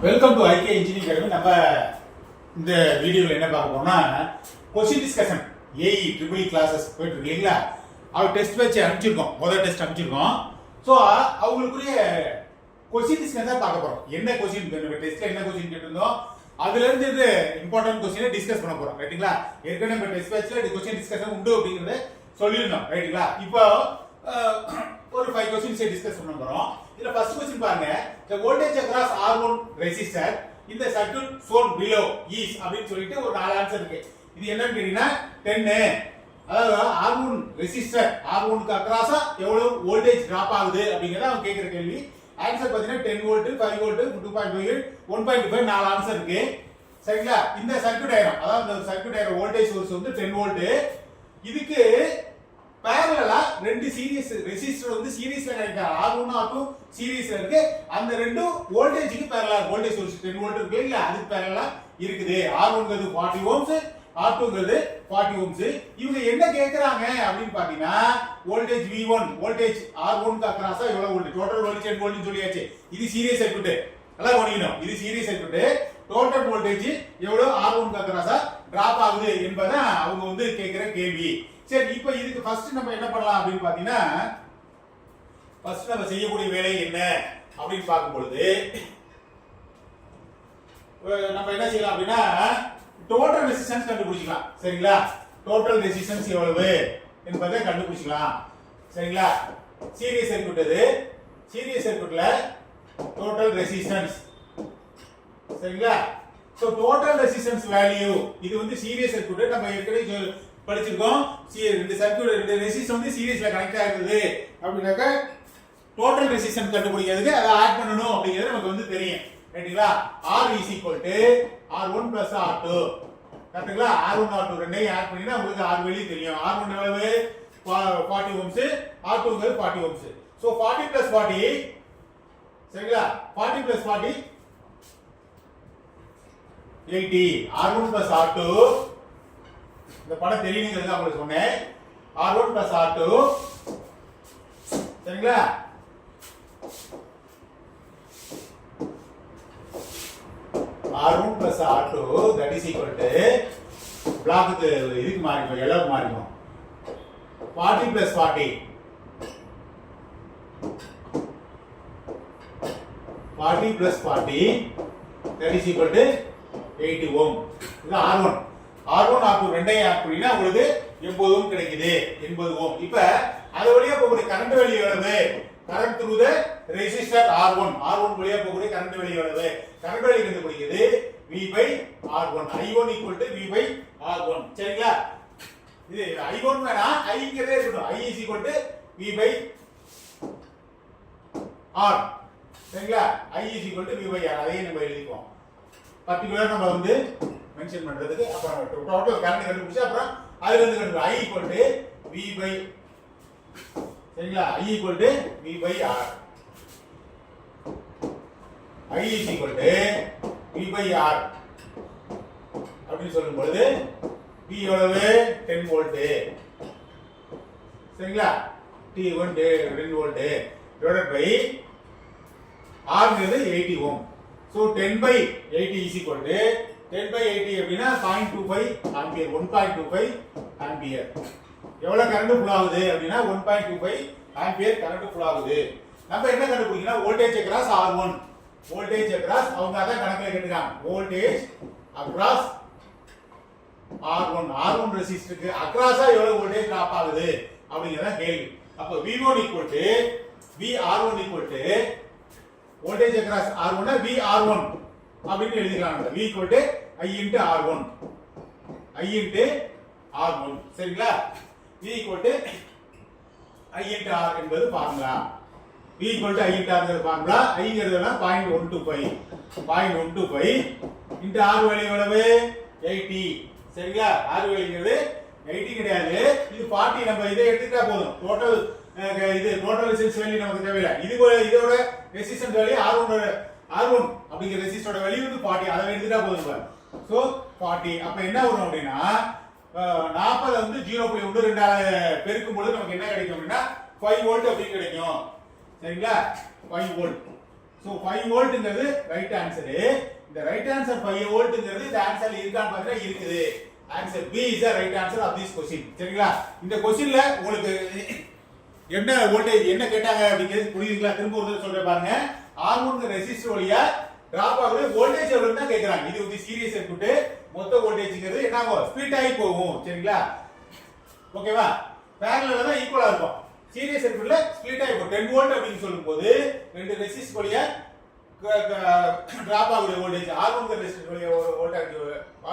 Welcome to IK engineering academy. நம்ம இந்த வீடியோவில் என்ன பார்க்க போறோம்னா question discussion AE triple classes போயிட்டு இருக்கு இல்லைங்களா. அவர் டெஸ்ட் வச்சு அனுப்பிச்சிருக்கோம், முதல் டெஸ்ட் அனுப்பிச்சிருக்கோம். ஸோ அவங்களுக்குரிய கொஸ்டின் டிஸ்கஷன் தான் பார்க்க போறோம். என்ன கொஸ்டின் டெஸ்ட்ல என்ன கொஸ்டின் கேட்டிருந்தோம் அதுல இருந்து இது இம்பார்ட்டன்ட் கொஸ்டினை டிஸ்கஸ் பண்ண போறோம், ரைட்டுங்களா. ஏற்கனவே நம்ம டெஸ்ட் பேட்ச்ல கொஸ்டின் டிஸ்கஷன் உண்டு அப்படிங்கறத சொல்லிருந்தோம், ரைட்டுங்களா. இப்போ ஒரு 5 கொஸ்டின்ஸ் டிஸ்கஸ் பண்ண போறோம். இதுல ஃபர்ஸ்ட் क्वेश्चन பாருங்க, the voltage across R1 resistor in the circuit shown below is அப்படினு சொல்லிட்டு ஒரு நாலு ஆன்சர் இருக்கு. இது என்னன்னு கேட்டீங்கன்னா 10. அதாவது R1 ரெசிஸ்டர் R1 க்கு அக்ராஸா எவ்வளவு வோல்டேஜ் டிராப் ஆகுது அப்படிங்கறத அவங்க கேக்குற கேள்வி. ஆன்சர் பாத்தீங்கன்னா 10 வோல்ட், 5 வோல்ட், 2.5, 1.5 நாலு ஆன்சர் இருக்கு, சரிங்களா. இந்த சர்க்யூட் டயக்ராம், அதாவது இந்த சர்க்யூட் டயக்ராம் வோல்டேஜ் சோர்ஸ் வந்து 10 வோல்ட். இதுக்கு parallel ரெண்டு சீரிஸ் ரெசிஸ்டர் வந்து சீரிஸ்ல கனெக்ட் R1 R2 சீரிஸ்ல இருக்கு. அந்த ரெண்டும் வோல்டேஜ்க்கு parallel வோல்டேஜ் சோர்ஸ் 10 வோல்ட் இருக்கு இல்ல, அதுக்கு parallel இருக்குது. R1 ங்கிறது 40 ohms, R2 ங்கிறது 40 ohms. இவங்க என்ன கேக்குறாங்க அப்படினு பாத்தீங்கன்னா வோல்டேஜ் V1, வோல்டேஜ் R1 க்கு அக்ராஸா எவ்வளவு வோல்ட், டோட்டல் வோல்டேஜ் 10 வோல்ட் சொல்லியாச்சு. இது சீரிஸ் சர்க்யூட், நல்லா கவனிக்கணும். இது சீரிஸ் சர்க்யூட், டோட்டல் வோல்டேஜ் எவ்வளவு R1 க்கு அக்ராஸா டிராப் ஆகுது என்பதை அவங்க வந்து கேக்குற கேள்வி. சரி, இப்போ இதுக்கு ஃபர்ஸ்ட் நம்ம என்ன பண்ணலாம் அப்படின்னு பாத்தீங்கன்னா, ஃபர்ஸ்ட் நம்ம செய்யக்கூடிய வேலை என்ன அப்படின்னு பார்க்கும் பொழுது நம்ம என்ன செய்யலாம் அப்படின்னா டோட்டல் ரெசிஸ்டன்ஸ் கண்டுபிடிச்சிக்கலாம், சரிங்களா. டோட்டல் ரெசிஸ்டன்ஸ் எவ்வளவு என்பதை கண்டுபிடிச்சிக்கலாம், சரிங்களா. சீரிஸ் சர்க்யூட், இது சீரிஸ் சர்க்யூட்ல டோட்டல் ரெசிஸ்டன்ஸ், சரிங்களா. சோ டோட்டல் ரெசிஸ்டன்ஸ் வேல்யூ, இது வந்து சீரிஸ் சர்க்யூட் நம்ம ஏற்கனவே படிச்சிருக்கோம். ரெண்டு சர்க்யூட் ரெண்டு ரெசிஸ்டன்ஸ் வந்து சீரிஸ்ல கனெக்ட் ஆகுது அப்படினாக்க டோட்டல் ரெசிஸ்டன்ஸ் கண்டுபிடிக்கிறதுக்கு அதை ஆட் பண்ணனும் அப்படிங்கிறது நமக்கு வந்து தெரியும், ரைட்டுங்களா. R R1 R2, கரெக்ட்டுங்களா. R1 R2 ரெண்டையும் ஆட் பண்ணினா உங்களுக்கு R வேல்யூ தெரியும். R1 எவ்வளவு 40 ohms, R2 ங்கிறது 40 ohms. சோ 40 + 40, சரிங்களா. 40 + 40 80. R1 + R2, இந்த படம் தெரியுங்கிறது உங்களுக்கு சொன்னேன். R1 + R2, சரிங்களா. R1 + R2 that is equal to block இதுக்கு மாறிடும், எல்லோக்கு மாறிடும். 40 + 40, 40 + 40 that is equal to 80 ohm. இது R1. R1 R2 ரெண்டையும் ஆட் பண்ணினா உங்களுக்கு 80 ohm கிடைக்குது, 80 ohm. இப்போ அது வழியா போகக்கூடிய கரண்ட் வேல்யூ எவ்வளவு? Current through the resistor R1 வழியா போகக்கூடிய கரண்ட் வேல்யூ எவ்வளவு? கரண்ட் வேல்யூ கண்டுபிடிக்கிறது V/R1. I1 V/R1, சரிங்களா. இது I1 வேணா I ங்கிறதே இருக்கட்டும். I V/R, சரிங்களா. I V/R, அதையும் நம்ம எழுதிக்குவோம். பர்టిక్యులர் நம்ம வந்து மென்ஷன் பண்றதுக்கு அப்புறம் டோட்டல் கரண்ட் கண்டுபிடிச்சு அப்புறம் அதுல இருந்து கண்டுபிடி I V/, சரிங்களா. I V/R, I V/R அப்படி சொல்லும் பொழுது V எவ்வளவு 10 வோல்ட், சரிங்களா. T1 10 volt divided by R ங்கிறது 80 ohm. So 10/80 is equal to 10/80 அப்படினா 0.25 ஆம்பியர், 1.25 ஆம்பியர். எவ்வளவு கரண்ட் ஃப்ளோ ஆகுது அப்படினா 1.25 ஆம்பியர் கரண்ட் ஃப்ளோ ஆகுது. நம்ம என்ன கண்டுபிடிக்கணும்? Voltage across R1, voltage across அவங்க அத கணக்குல கேட்டுறாங்க. வோல்டேஜ் அக்ராஸ் R1 ரெசிஸ்டருக்கு அக்ராஸா எவ்வளவு வோல்டேஜ் டிராப் ஆகுது அப்படிங்கறத கேள்வி. அப்ப V1 VR1 voltage across R1 VR1 அப்படின்னு எழுதிக்கலாம். V I into R1, சரிங்களா. V I into R என்பது formula. V I into R ங்கிறது formula. I ங்கிறதுனா 0.125 into R value எவ்வளவு? 80, சரிங்களா. R வேல்யூங்கிறது 80 கிடையாது, இது 40. நம்ம இதை எடுத்துட்டா போதும். டோட்டல் இது டோட்டல் ரெசிஸ்டன்ஸ் வேல்யூ நமக்கு தேவையில்லை. இதோட ரெசிஸ்டன்ஸ் வேல்யூ R1 அப்படிங்கிற ரெசிஸ்டரோட வேல்யூ வந்து 40, அதை எடுத்துட்டா போதும். சோ 40. அப்ப என்ன வரும் அப்படினா 40 வந்து 0.12 பெருக்கும் பொழுது நமக்கு என்ன கிடைக்கும் அப்படினா 5 வோல்ட் அப்படி கிடைக்கும், சரிங்களா. 5 வோல்ட். சோ 5 வோல்ட்ங்கிறது ரைட் ஆன்சர். இந்த ரைட் ஆன்சர் 5 வோல்ட்ங்கிறது இந்த ஆன்சர்ல இருக்கான்னு பார்த்தா இருக்குது. Answer B is the right answer of this question. சரிங்களா? இந்த क्वेश्चनல உங்களுக்கு என்ன வோல்டேஜ் என்ன கேட்டாங்க அப்படிங்கிறது புரியுதுங்களா? திரும்ப ஒரு தடவை சொல்றேன் பாருங்க. R1 ரெசிஸ்டர் வழியா டிராப் ஆகுற வோல்டேஜ் எவ்வளவுன்னு தான் கேக்குறாங்க. இது ஒரு சீரிஸ் சர்க்யூட். மொத்த வோல்டேஜ்ங்கிறது என்ன ஆகும்? ஸ்ப்ளிட் ஆகி போகும். சரிங்களா? ஓகேவா? parallel தான் ஈக்குவலா இருக்கும். சீரிஸ் சர்க்யூட்ல ஸ்ப்ளிட் ஆகி போகும். 10 வோல்ட் அப்படினு சொல்லும்போது ரெண்டு ரெசிஸ்டர் வழியா டிராப் ஆகுற வோல்டேஜ் R1 ரெசிஸ்டர் வழியா வோல்டேஜ்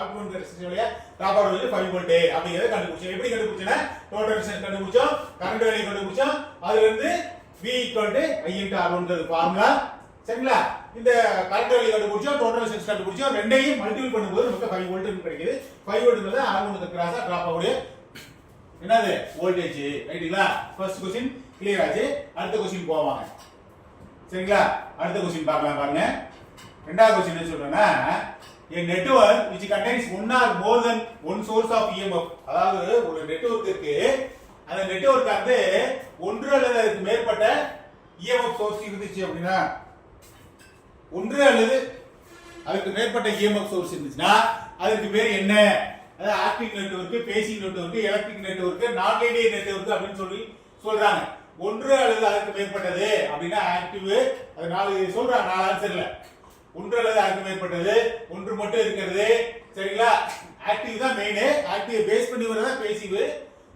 R1 ரெசிஸ்டர் வழியா டிராப் ஆகுற வோல்டேஜ் 5 வோல்ட் அப்படிங்கறத கண்டுபிடிச்சோம். எப்படி கண்டுபிடிச்சனா டோட்டல் ரெசிஸ்டன்ஸ் கண்டுபிடிச்சோம், கரண்ட் வேல்யூ கண்டுபிடிச்சோம். அதுல இருந்து V I R1ன்றது ஃபார்முலா. சரிங்களா? இந்த கரண்ட் வேல்யூ கண்டுபிடிச்சோம், டோட்டல் ரெசிஸ்டன்ஸ் கண்டுபிடிச்சோம். ரெண்டையும் மல்டிபிள் பண்ணும்போது நமக்கு 5 வோல்ட் கிடைக்குது. 5 வோல்ட்ங்கிறது R1க்கு கிராஸா டிராப் ஆகுற என்னது வோல்டேஜ். ரைட்டுங்களா? ஃபர்ஸ்ட் क्वेश्चन கிளியர் ஆச்சு. அடுத்த क्वेश्चन போவாங்க. சரிங்களா? அடுத்த क्वेश्चन பார்க்கலாம் பாருங்க. இரண்டாவது क्वेश्चन என்ன சொல்றேன்னா a network which contains one or more than one source of EMF. அதாவது ஒரு நெட்வொர்க் இருக்கு. அந்த நெட்வொர்க் வந்து ஒன்று அல்லது அதுக்கு மேற்பட்ட EMF சோர்ஸ் இருந்துச்சு அப்படினா ஒன்று அல்லது அதுக்கு மேற்பட்ட EMF சோர்ஸ் இருந்துச்சுனா அதுக்கு பேர் என்ன? அதாவது active network, passive network, electric network, நான் லீனியர் நெட்வொர்க் அப்படின்னு சொல்றாங்க. ஒன்று அல்லது அதுக்கு மேற்பட்டது அப்படின்னா ஆக்டிவ். அது நாலு சொல்றாங்க, நாலு ஆன்சர்ல. ஒன்று அல்லது அதுக்கு மேற்பட்டது, ஒன்று மட்டும் இருக்கிறது. சரிங்களா? ஆக்டிவ் தான் மெயின். ஆக்டிவ் பேஸ் பண்ணி வரதா பேசிவ்.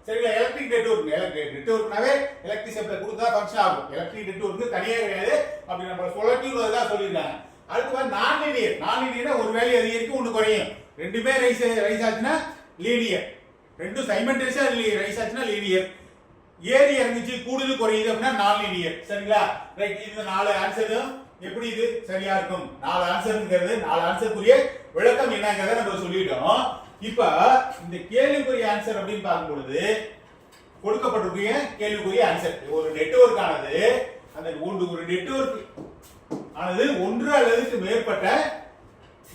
சரிங்களா? எலக்ட்ரிக் நெட்வொர்க்னாவே எலக்ட்ரிக் சப்ளை கொடுத்தா ஃபங்க்ஷன் ஆகும். எலக்ட்ரிக் நெட்வொர்க் தனியாக கிடையாது. அப்படி நம்ம சொல்லட்டிவ்ல தான் சொல்லிருக்காங்க. அடுத்து நான் லீனியர்னா ஒரு வேல்யூ அதிகரிக்கும், ஒன்று குறையும். ரெண்டுமே ரைஸ் ஆச்சுன்னா லீனியர். ரெண்டும் சைமல்டேனியஸா ரைஸ் ஆச்சுன்னா லீனியர். ஏறி இறங்கிச்சு கூடுதல் குறையுது அப்படின்னா நான் லீனியர். சரிங்களா? ரைட். இந்த நாலு ஆன்சரும் எப்படி இது சரியா இருக்கும்? நாலு ஆன்சர்ங்கிறது நாலு ஆன்சருக்குரிய விளக்கம் என்னங்கறத நம்ம சொல்லிட்டோம். இப்ப இந்த கேள்விக்குரிய ஆன்சர் அப்படின்னு பார்க்கும்போது கொடுக்கப்பட்டிருக்கிற கேள்விக்குரிய ஆன்சர் ஒரு நெட்வொர்க் ஆனது அந்த ஒரு நெட்வொர்க் ஆனது ஒன்று அல்லது மேற்பட்ட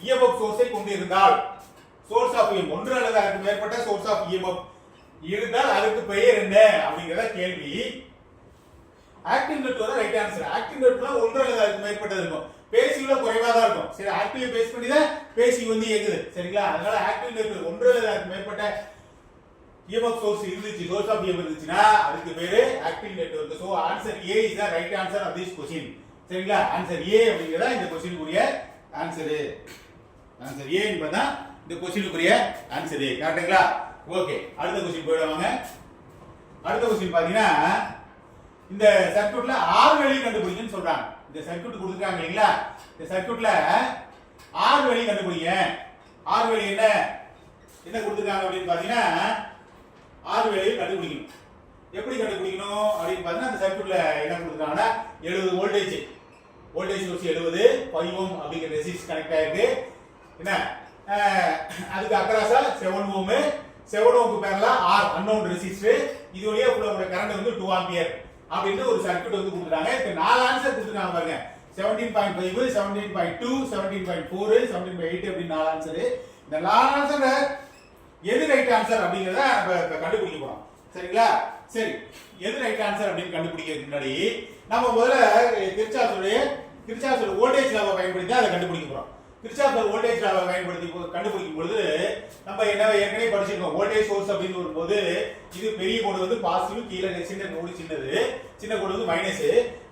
EMF சோர்ஸை கொண்டிருந்தால் சோர்ஸ் ஆஃப் EMF ஒன்று அல்லது அதுக்கு மேற்பட்ட சோர்ஸ் ஆஃப் EMF இருந்தால் அதுக்கு பெயர் என்ன அப்படிங்கறத கேள்வி. Active network right answer. ஆக்டிவ் நெட்வொர்க்ல ஒன்று அல்லது அதுக்கு மேற்பட்டது இருக்கும். பேசிவ்ல குறைவா தான் இருக்கும். சரி, ஆக்டிவ் பேஸ் பண்ணி தான் பேசிவ் வந்து இயங்குது. சரிங்களா? அதனால ஆக்டிவ் நெட்வொர்க் ஒன்று அல்லது அதுக்கு மேற்பட்ட EMF சோர்ஸ் இருந்துச்சு, சோர்ஸ் ஆஃப் EMF இருந்துச்சுனா அதுக்கு பேரு active network. So answer A is the right answer of this question. சரிங்களா? ஆன்சர் A அப்படிங்கறத இந்த क्वेश्चनக்குரிய ஆன்சர். ஆன்சர் A என்பதா இந்த क्वेश्चनக்குரிய ஆன்சர். கரெக்ட்டுங்களா? ஓகே, அடுத்த क्वेश्चन போய்டுவாங்க. அடுத்த क्वेश्चन பாத்தீங்கன்னா இந்த சர்க்யூட்ல R வேல்யூ கண்டுபிடிக்கணும்னு சொல்றாங்க. இந்த சர்க்யூட் கொடுத்துருக்காங்க இல்லீங்களா? இந்த சர்க்யூட்ல R வேல்யூ கண்டுபிடிங்க. R வேல்யூ என்ன கொடுத்துருக்காங்க அப்படின்னு பாத்தீங்கன்னா R வேல்யூ கண்டுபிடிக்கணும். எப்படி கண்டுபிடிக்கணும் அப்படின்னு பாத்தீங்கன்னா இந்த சர்க்யூட்ல என்ன கொடுத்துருக்காங்கன்னா 70 வோல்டேஜ் சோர்ஸ் 70 5 ஓம் அப்படிங்கிற ரெசிஸ்டன்ஸ் கனெக்ட் ஆயிருக்கு. என்ன அதுக்கு அக்ராஸா 7 ஓம் 7 ஓம்க்கு பேரலா R அன்னோன் ரெசிஸ்டர். இது வழியா ஃப்ளோ ஆகுற கரண்ட் வந்து 2 ஆம்பியர் அப்படினு ஒரு சர்க்யூட் வந்து கொடுத்துட்டாங்க. இப்போ நாலு ஆன்சர் கொடுத்துட்டாங்க பாருங்க. 17.5 17.2 17.4 17.8 அப்படி நாலு ஆன்சர். இந்த நாலு ஆன்சர்ல எது ரைட் ஆன்சர் அப்படிங்கறத நம்ம கண்டுபிடிக்க போறோம். சரிங்களா? சரி, எது ரைட் ஆன்சர் அப்படின்னு கண்டுபிடிக்கிறதுக்கு முன்னாடி நம்ம முதல்ல கிர்ச்சாஃப் வோல்டேஜ் லாவை பயன்படுத்தி அதை கண்டுபிடிக்க போறோம். கிர்ச்சாஃப் வோல்டேஜ் லாவை பயன்படுத்தி கண்டுபிடிக்கும் பொழுது நம்ம என்ன ஏற்கனவே படிச்சிருக்கோம். வோல்டேஜ் சோர்ஸ் அப்படின்னு வரும்போது இது பெரிய கோடு வந்து பாசிட்டிவ், கீழே சின்ன கோடு சின்ன கோடு வந்து மைனஸ்.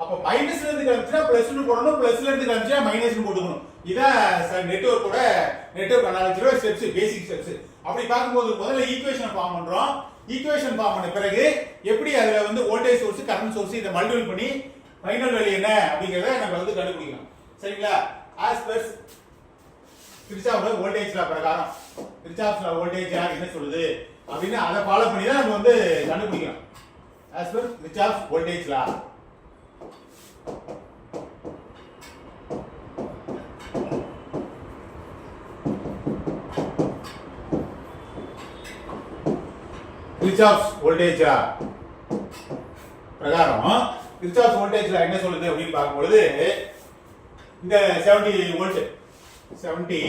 அப்ப மைனஸ்ல இருந்து கிளம்பிச்சா பிளஸ்னு போடணும், பிளஸ்ல இருந்து கிளம்பிச்சா மைனஸ்னு போட்டுக்கணும். இதான் நெட்வொர்க் அனாலிசிஸோட ஸ்டெப்ஸ், பேசிக் ஸ்டெப்ஸ். அப்படி பார்க்கும்போது முதல்ல ஈக்குவேஷன் ஃபார்ம் பண்றோம். ஈக்குவேஷன் ஃபார்ம் பண்ண பிறகு எப்படி அதுல வந்து வோல்டேஜ் சோர்ஸ், கரண்ட் சோர்ஸ் இதை மல்டிபிள் பண்ணி ஃபைனல் வேல்யூ என்ன அப்படிங்கறத நம்ம வந்து கண்டுபிடிக்கலாம். சரிங்களா? As per Kirchhoff voltage law பிரகாரம் கிர்ச்சாஃப் வோல்டேஜ் லா என்ன சொல்லுது அப்படின்னு அதை ஃபாலோ பண்ணி தான் நம்ம வந்து கண்டுபிடிக்கலாம். As per Kirchhoff voltage law Kirchhoff voltage law பிரகாரம் கிர்ச்சாஃப் வோல்டேஜ் லா என்ன சொல்லுது அப்படின்னு பார்க்கும்போது இந்த 70 வோல்ட் 70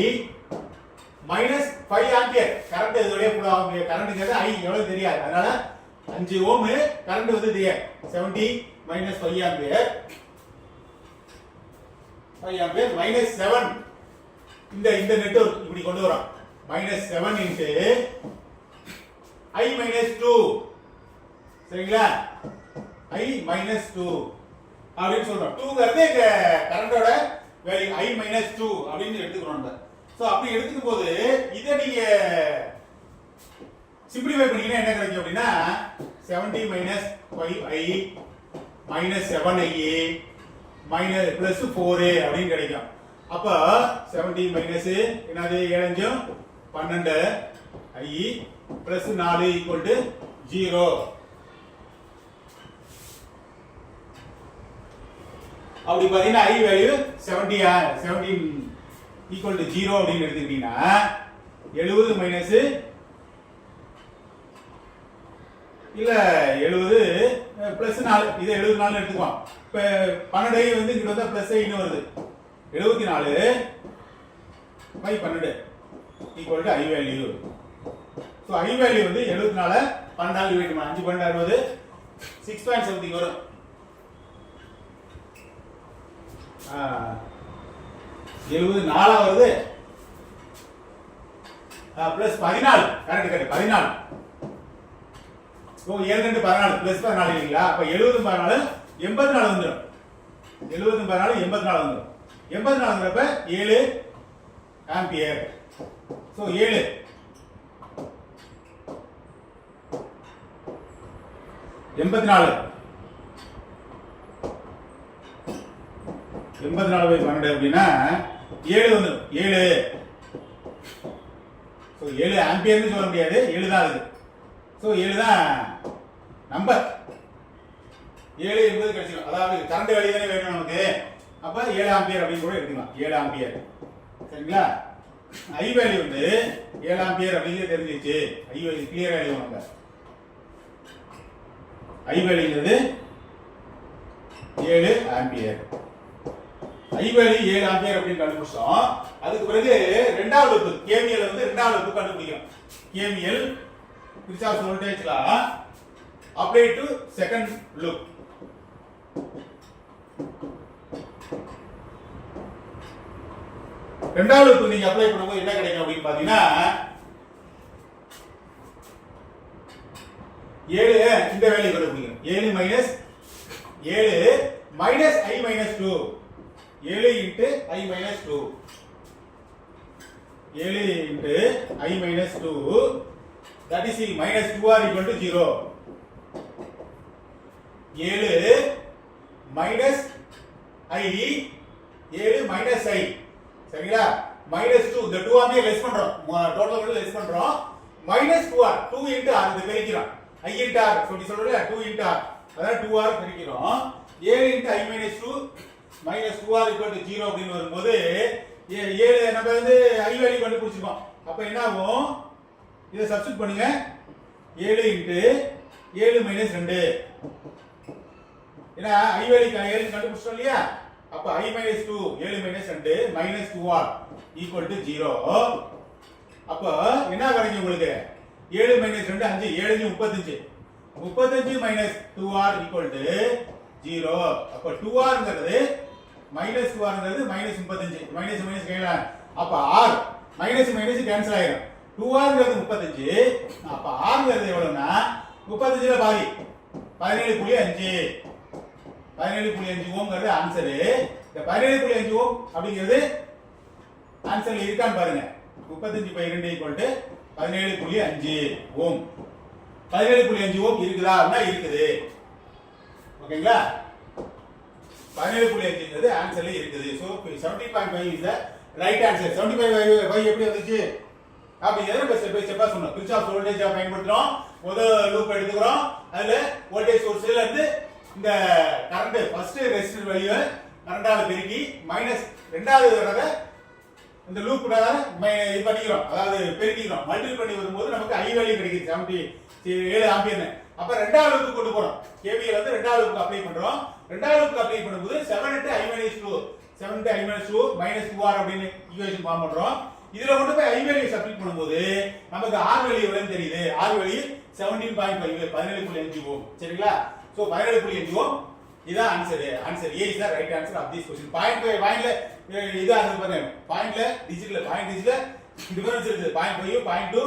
மைனஸ் 5 ஆம்பியர் கரண்ட் இதோட ஃப்ளோ ஆகும். கரண்ட்ங்கிறது I எவ்வளவு தெரியாது, அதனால 5 ஓம் கரண்ட் வந்து தெரியாது. 70 மைனஸ் 5 ஆம்பியர் ஆம்பியர் மைனஸ் 7 இந்த நெட்வொர்க் இப்படி கொண்டு வரோம் மைனஸ் 7 இன்ட்டு I மைனஸ் 2 சரிங்களா I மைனஸ் 2 அப்படின்னு சொல்றோம் 2ங்கிறது இங்க கரண்டோட வேல்யூ I மைனஸ் 2 அப்படின்னு எடுத்துக்கிறோம் சோ அப்படி எடுத்துக்கும் போது இதை நீங்க சிம்பிளிஃபை பண்ணீங்கன்னா என்ன கிடைக்கும் அப்படின்னா 70 minus 5I minus 7I minus plus 4 அப்படின்னு கிடைக்கும் அப்ப 70 மைனஸ் என்னது 7 12 I பிளஸ் 4 ஈக்குவல் டு 0 அப்படி பாத்தீங்கன்னா I வேல்யூ 17 ஈக்குவல் டு 0 அப்படின்னு எடுத்துக்கிட்டீங்கன்னா 70 மைனஸ் இல்ல 70 பிளஸ் 4 இது 74 எடுத்துக்குவோம் இப்ப 12 வந்து இங்க வந்தா பிளஸ் இன்னும் வருது 74 by 12 equal to I value so I value வந்து 74 12 டிவைட் பண்ணா 5 12 60 6 something வரும் எழுபது 4 வருது பிளஸ் 14 கரெக்ட் 14 ஓ 7 2 14 பிளஸ் 14 இல்லைங்களா அப்ப 70 14 84 வந்துரும் 70 14 84 வந்துரும் 84ங்கிறப்ப 7 ஆம்பியர் சோ 7 84 84 பை 12 அப்படின்னா 7 வந்துரும் 7 சோ 7 ஆம்பியர்னு சொல்ல முடியாது 7 தான் இருக்கு சோ 7 தான் நம்பர் 7 என்பது கிடைச்சிடும் அதாவது கரண்ட் வேல்யூ தானே வேணும் நமக்கு அப்ப 7 ஆம்பியர் அப்படின்னு கூட எடுத்துக்கலாம் 7 ஆம்பியர் சரிங்களா I வேல்யூ வந்து 7 ஆம்பியர் அப்படிங்கிறது தெரிஞ்சிச்சு I வேல்யூ கிளியரா எழுதுவாங்க I வேல்யூங்கிறது 7 ampere I value 7 ampere அப்படின்னு கண்டுபிடிச்சோம் அதுக்கு பிறகு இரண்டாவது லூப் KVL வந்து இரண்டாவது லூப் கண்டுபிடிக்கணும் KVL Kirchhoff's voltage law apply to second loop இரண்டாவது லூப் நீங்க அப்ளை பண்ணும்போது என்ன கிடைக்கும் அப்படினு பாத்தீங்கன்னா 7 இந்த வேல்யூ கண்டுபிடிக்கணும் 7 minus 7 minus I minus 2 7 into I minus 2 7 into I minus 2 that is minus 2r equal to 0 7 minus I 7 minus I சரிங்களா minus 2 இந்த 2 ஆமே லெஸ் பண்றோம் டோட்டல் வந்து லெஸ் பண்றோம் minus 2r 2 into r இது பெருக்கிறோம் I into r சொல்றோம்ல 2 into r அதாவது 2r பெருக்கிறோம் 7 into I minus 2 minus 2r equal to 0 அப்படின்னு வரும்போது 7 நம்ம வந்து I வேல்யூ கண்டுபிடிச்சிருக்கோம் அப்ப என்ன ஆகும் இத சப்ஸ்டிட்யூட் பண்ணுங்க 7 into 7 minus 2 ஏனா I வேல்யூ 7 கண்டுபிடிச்சோம் இல்லையா அப்ப I minus 2 7 minus 2 minus 2r equal to 0 அப்ப என்ன கிடைக்கும் உங்களுக்கு 7 minus 2 5 7 35 35 minus 2r equal to 0 அப்ப 2r ங்கிறது minus 2r ங்கிறது minus 35 minus minus கேட்கலாம் அப்ப r minus minus கேன்சல் ஆயிடும் 2r ங்கிறது 35 அப்ப r ங்கிறது எவ்வளவுனா 35 ல பாதி 17.5 17.5 ஓம்ங்கிறது ஆன்சர் இந்த 17.5 ஓம் அப்படிங்கிறது ஆன்சர்ல இருக்கான்னு பாருங்க 35/2 17.5 ஓம் 17.5 ஓம் இருக்குதா அப்படினா இருக்குது ஓகேங்களா 17.5ங்கிறது ஆன்சர்ல இருக்குது so 70.5 is the right answer 75 எப்படி வந்துச்சு அப்படிங்கறத நம்ம ஸ்டெப் பை ஸ்டெப்பா சொன்னோம் கிர்ச்சாஃப் வோல்டேஜ் பயன்படுத்துறோம் முதல் லூப் எடுத்துக்கிறோம் அதுல வோல்டேஜ் சோர்ஸ்ல இருந்து இந்த கரண்ட் ஃபர்ஸ்ட் ரெசிஸ்டர் வேல்யூ கரண்டால பெருக்கி மைனஸ் இரண்டாவது தடவை இந்த லூப் இது பண்ணிக்கிறோம் அதாவது பெருக்கிக்கிறோம் மல்டிபிள் பண்ணி வரும்போது நமக்கு I வேல்யூ கிடைக்குது 7 ஆம்பியர்னு அப்ப இரண்டாவது லூப் கொண்டு போறோம் KVL வந்து இரண்டாவது லூப் அப்ளை பண்றோம் இரண்டாவது லூப் அப்ளை பண்ணும்போது 7 into I minus 2 7 into I minus 2 minus 2r அப்படினு ஈக்குவேஷன் ஃபார்ம் பண்றோம் இதுல கொண்டு போய் I வேல்யூ சப்ஸ்டிட் பண்ணும்போது நமக்கு R வேல்யூ எவ்வளவு தெரியுது R வேல்யூ 17.5 17.5 ஓம் சரிங்களா சோ 17.5 ஓம் இதான் answer. Answer A is the right answer of this question. பாயிண்ட்ல இது ஆன்சர் பாருங்க. பாயிண்ட்ல டிஜிட்ல டிஃபரன்ஸ் இருக்கு. 0.5 0.2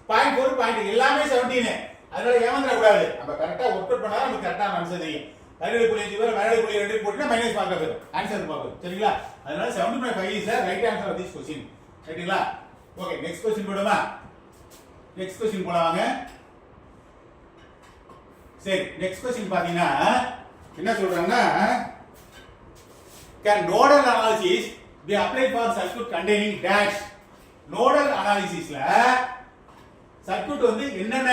0.4 பாயிண்ட் எல்லாமே 17. அதனால ஏமாந்துட கூடாது. நம்ம கரெக்ட்டா ஒர்க் அவுட் பண்ணா நமக்கு கரெக்ட்டா ஆன்சர் தெரியும். 17.5 பேர் 17.2 போட்டுனா மைனஸ் மார்க் வரும். ஆன்சர் பாப்போம். சரிங்களா? அதனால 17.5 is the right answer of this question. ரைட்டுங்களா? ஓகே, நெக்ஸ்ட் क्वेश्चन போடுமா? நெக்ஸ்ட் क्वेश्चन போலாம் வாங்க. சரி, நெக்ஸ்ட் क्वेश्चन பாத்தீங்கன்னா என்ன சொல்றாங்கன்னா, can nodal analysis be applied for circuit containing dash? nodal analysisல சர்க்யூட் வந்து என்னென்ன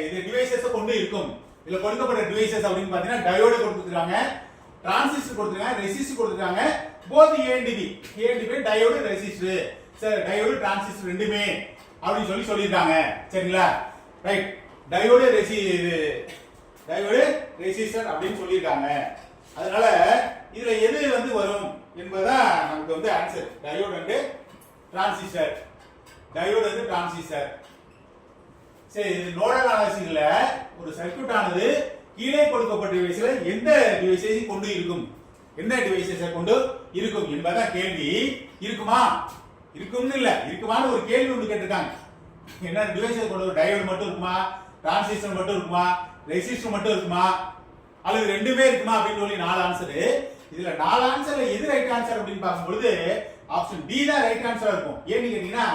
இது டிவைसेस கொண்டு இருக்கும். இதுல கொடுக்கப்பட்ட டிவைसेस அப்படினு பாத்தீங்கன்னா டயோடு கொடுத்துருக்காங்க, டிரான்சிஸ்டர் கொடுத்துருக்காங்க, ரெசிஸ்டர் கொடுத்துருக்காங்க. both A and B diode resistor, sir diode transistor ரெண்டுமே அப்படி சொல்லிருக்காங்க. சரிங்களா? ரைட். டயோடு ரெசிஸ்டர் அப்படின்னு சொல்லியிருக்காங்க. அதனால இதுல எது வந்து வரும் என்பதா நமக்கு வந்து ஆன்சர். Diode and transistor. சரி, நோடல் அனாலிசிஸ்ல ஒரு சர்க்யூட் ஆனது கீழே கொடுக்கப்பட்ட டிவைஸ்ல எந்த டிவைஸை கொண்டு இருக்கும், என்ன டிவைஸை கொண்டு இருக்கும் என்பதா கேள்வி. இருக்குமா, இருக்கும்னு இல்ல, இருக்குமான்னு ஒரு கேள்வி ஒன்று கேட்டிருக்காங்க. என்ன டிவைஸை கொண்டு, டயோடு மட்டும் இருக்குமா, டிரான்சிஸ்டர் மட்டும் இருக்குமா, ரெசிஸ்டர் மட்டும் இருக்குமா, அல்லது ரெண்டுமே இருக்குமா அப்படின்னு சொல்லி 4 ஆன்சர். இதுல 4 ஆன்சர்ல எது ரைட் ஆன்சர் அப்படின்னு பார்க்கும்போது ஆப்ஷன் டி தான் ரைட் ஆன்சரா இருக்கும். ஏன்னு கேட்டீங்கன்னா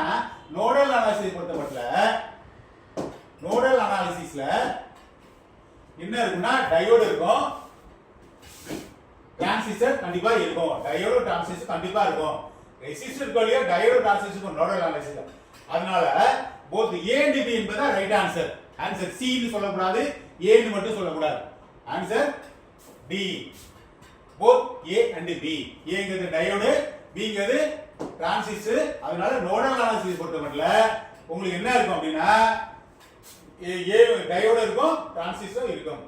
நோடல் அனாலிசிஸ் பொறுத்தமட்டில் நோடல் அனாலிசிஸ்ல என்ன இருக்குன்னா டயோடு இருக்கும், டிரான்சிஸ்டர் கண்டிப்பா இருக்கும். டயோடு டிரான்சிஸ்டர் கண்டிப்பா இருக்கும். ரெசிஸ்டர் இருக்கோலையா, டயோடு டிரான்சிஸ்டர் நோடல் அனாலிசிஸ். அதனால both A and B என்பதா ரைட் ஆன்சர். ஆன்சர் சி ன்னு சொல்லக்கூடாது, A ன்னு மட்டும் சொல்லக்கூடாது. Answer D, both A and B. A ங்கிறது டயோடு, B ங்கிறது டிரான்சிஸ்டர். அதனால நோடல் அனாலிசிஸ் பொறுத்தமட்டில் உங்களுக்கு என்ன இருக்கும் அப்படின்னா A டயோடு இருக்கும், டிரான்சிஸ்டர் இருக்கும்.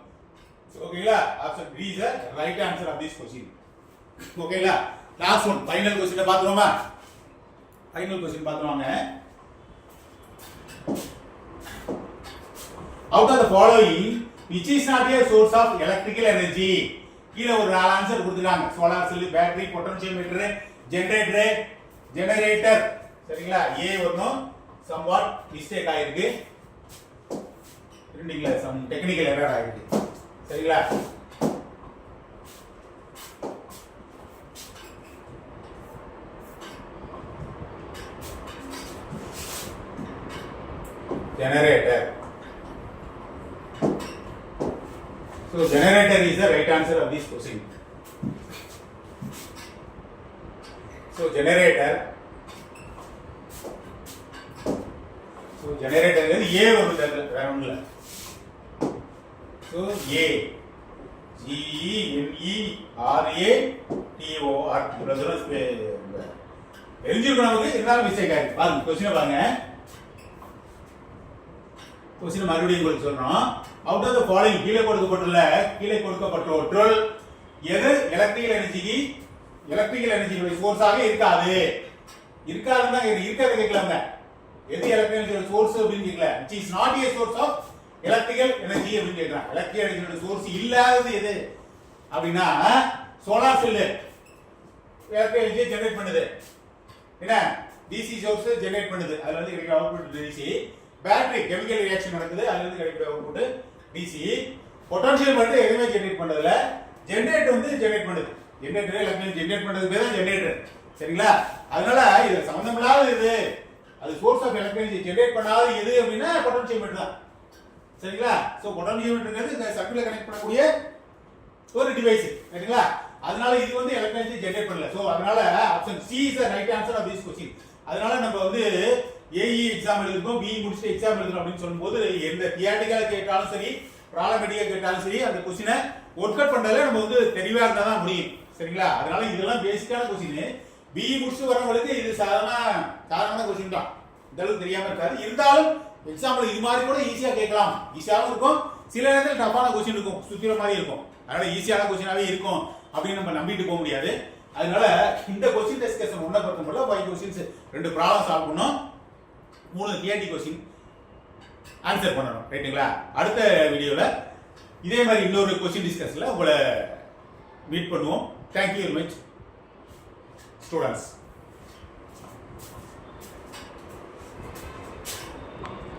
ஓகேங்களா? Option D is the right answer of this question. ஓகேங்களா? லாஸ்ட் ஒன், ஃபைனல் क्वेश्चन பாத்துறோமா? ஃபைனல் क्वेश्चन பாத்துறோங்க. Out of the following which is not a source of electrical energy? கீழ ஒரு 4 ஆன்சர் கொடுத்திருக்காங்க. Solar cell, battery, potentiometer, generator. சரிங்களா? ஏ வரணும். somewhat mistake ஆயிருக்கு. ரெண்டுங்களா some technical error ஆயிருக்கு. சரிங்களா? generator. So generator is the right answer of this question. So generator is A வருது ரவுண்ட்ல. So A G E N E R A T O R தெரிஞ்சிருக்கும் நமக்கு. இருந்தாலும் மிஸ்டேக் ஆயிருக்கு. பாருங்க क्वेश्चन பாருங்க. क्वेश्चन மறுபடியும் உங்களுக்கு சொல்றோம். அவுட் ஆஃப் தி ஃபாலோயிங் கீழே கொடுக்கப்பட்டவற்றுள் எது எலக்ட்ரிக்கல் எனர்ஜி சோர்ஸாக இருக்காது. இருக்காதுன்னா இருக்கிறத கேட்கலாங்க. எது எலக்ட்ரிக்கல் எனர்ஜி சோர்ஸ் அப்படின்னு கேட்கல. which is not a source of electrical energy அப்படின்னு கேக்குறாங்க. எலக்ட்ரிக்கல் எனர்ஜியோட சோர்ஸ் இல்லாதது எது அப்படின்னா solar cell electrical energy generate பண்ணுது. என்ன DC சோர்ஸ் ஜெனரேட் பண்ணுது. அதுல இருந்து கிடைக்கிற output DC. Battery chemical reaction நடக்குது, அதுல இருந்து கிடைக்கிற அவுட்புட் DC. பொட்டன்ஷியல் மட்டும் எதுவுமே ஜெனரேட் பண்ணதுல ஜெனரேட் வந்து ஜெனரேட் பண்ணுது. ஜெனரேட்டர் எலக்ட்ரிக் ஜெனரேட் பண்றது பேர் தான் ஜெனரேட்டர். சரிங்களா? அதனால இது சம்பந்தமில்லாத இது. அது சோர்ஸ் ஆஃப் எலக்ட்ரிசிட்டி ஜெனரேட் பண்ணாத எது அப்படின்னா பொட்டன்ஷியோமீட்டர் தான். சரிங்களா? சோ பொட்டன்ஷியோமீட்டர்ங்கிறது சர்க்யூட்ல கனெக்ட் பண்ணக்கூடிய ஒரு டிவைஸ். சரிங்களா? அதனால இது வந்து எலக்ட்ரிசிட்டி ஜெனரேட் பண்ணல. சோ அதனால option C is the right answer of this question. அதனால நம்ம வந்து ஏஇ எக்ஸாம் எழுதுறோம், பிஇ முடிச்சிட்டு எக்ஸாம் எழுதுறோம் அப்படின்னு சொல்லும்போது எந்த தியரிட்டிக்கலா கேட்டாலும் சரி, ப்ராப்ளமேட்டிக்கா கேட்டாலும் சரி, அந்த क्वेश्चனை ஒர்க் அவுட் பண்றதுல நம்ம வந்து தெளிவா இருந்தா தான் முடியும். சரிங்களா? அதனால இதெல்லாம் பேசிக்கான क्वेश्चन. பிஇ முடிச்சு வரவங்களுக்கு இது சாதாரண क्वेश्चन தான். இந்த அளவுக்கு தெரியாம இருக்காது. இருந்தாலும் எக்ஸாம்பிள் இது மாதிரி கூட ஈஸியா கேட்கலாம். ஈஸியாவும் இருக்கும், சில நேரத்தில் டஃப்பான क्वेश्चन இருக்கும், சுத்திர மாதிரி இருக்கும். அதனால ஈஸியான क्वेश्चनाவே இருக்கும் அப்படின்னு நம்ம நம்பிட்டு போக முடியாது. அதனால இந்த क्वेश्चन டிஸ்கஷன் ஒண்ணா பொறுத்தமட்டில் 5 क्वेश्चंस 2 ப்ராப்ளம் சால்வ் பண்ணோம், 3 தியரி क्वेश्चन ஆன்சர் பண்ணணும். ரைட்டுங்களா? அடுத்த வீடியோல இதே மாதிரி இன்னொரு கொஸ்டின் டிஸ்கஷன்ல உங்களை மீட் பண்ணுவோம். Thank you very much students.